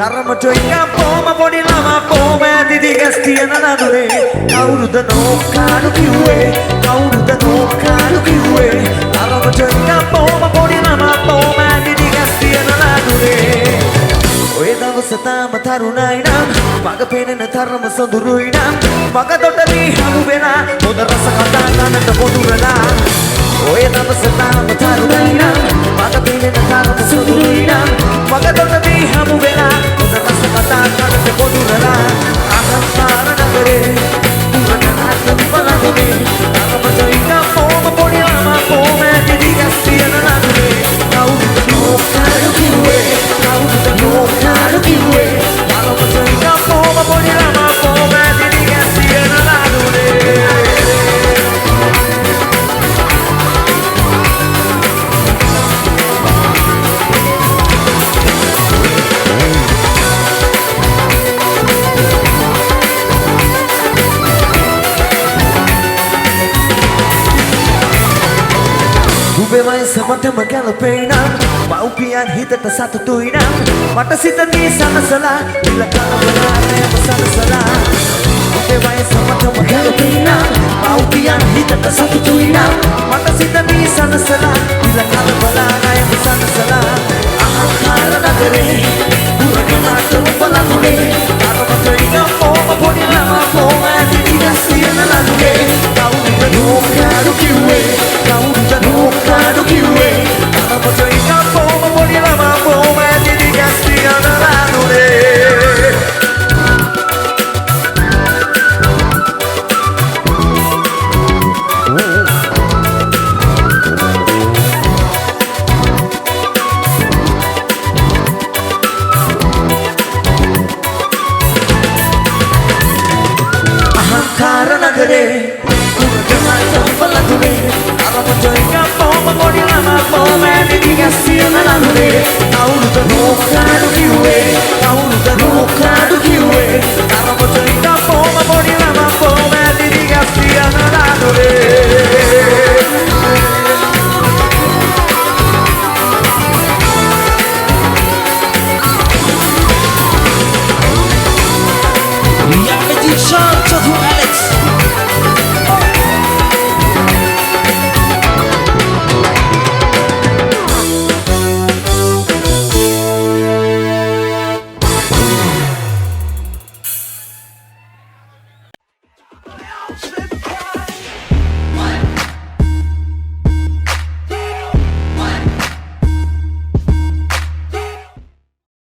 තරමට ඉංගම් පොම පොඩි ළමා පොම ඇදිදි ගැස් තියන නඩුවේ කවුරුද නෝකාඩු කිව්වේ කවුරුද නෝකාඩු කිව්වේ තරමට ඉංගම් පොම පොඩි ළමා පොම ඇදිදි ගැස් තියන නඩුවේ ඔය දවස තාම තරුණයි නම් මග පෙනෙන තරම සොඳුරුයි නම් මග දොටදී හමු වෙලා හොඳ රස කතා ගන්නට පොදුරලා ඔය දවස තාම තරුණයි නම් මග පෙනෙන තරම සොඳුරුයි නම් මග දොටදී හමු වෙලා හොඳ රස කතා ගන්නට පොදුරලා අහංකාර නගරේ පුරකනාත් බලන්නේ තරමට ඉංගම් පොම පොඩි ළමා පොම ඇදිදි ගැස් තියන නඩුවේ කවුරුද නෝකාඩු කිව්වේ කවුරුද නෝකාඩු කිව්වේ තරමට ඉංගම් පොම පොඩි ළමා පොම ඇදිදි ගැස් තියන නඩුවේ ඔබේ වයස මටම ගැලපෙයි නම් මව්පියන් හිතට සතුටුයි නම් මට සිතදී සනසලා ඉල කලබලයම සනසලා ඔබේ වයස මටම ගැලපෙයි නම් මව්පියන් හිතට සතුටුයි නම් මට සිතදී සනසලා ඉල කලබලයම සනසලා අහංකාර නගරේ පුරකනාට බලන්නේ තරමට ඉංගම් පොම පොඩි ළමා පොම ඇදිදි ගැස් තියන නඩුවේ කවුරුද නෝකාඩු කිව්වේ කවුරුද නෝකාඩු කිව්වේ තරමට ඉංගම් පොම පොඩි ළමා පොම ඇදිදි ගැස් තියන නඩුවේ නගරේ පුරකනාට බලන්නේ තරමට ඉංගම් පොම පොඩි ළමා පොම ඇදිදි ගැස් තියන නඩුවේ කවුරුද නෝකාඩු කිව්වේ කවුරුද නෝකාඩු කිව්වේ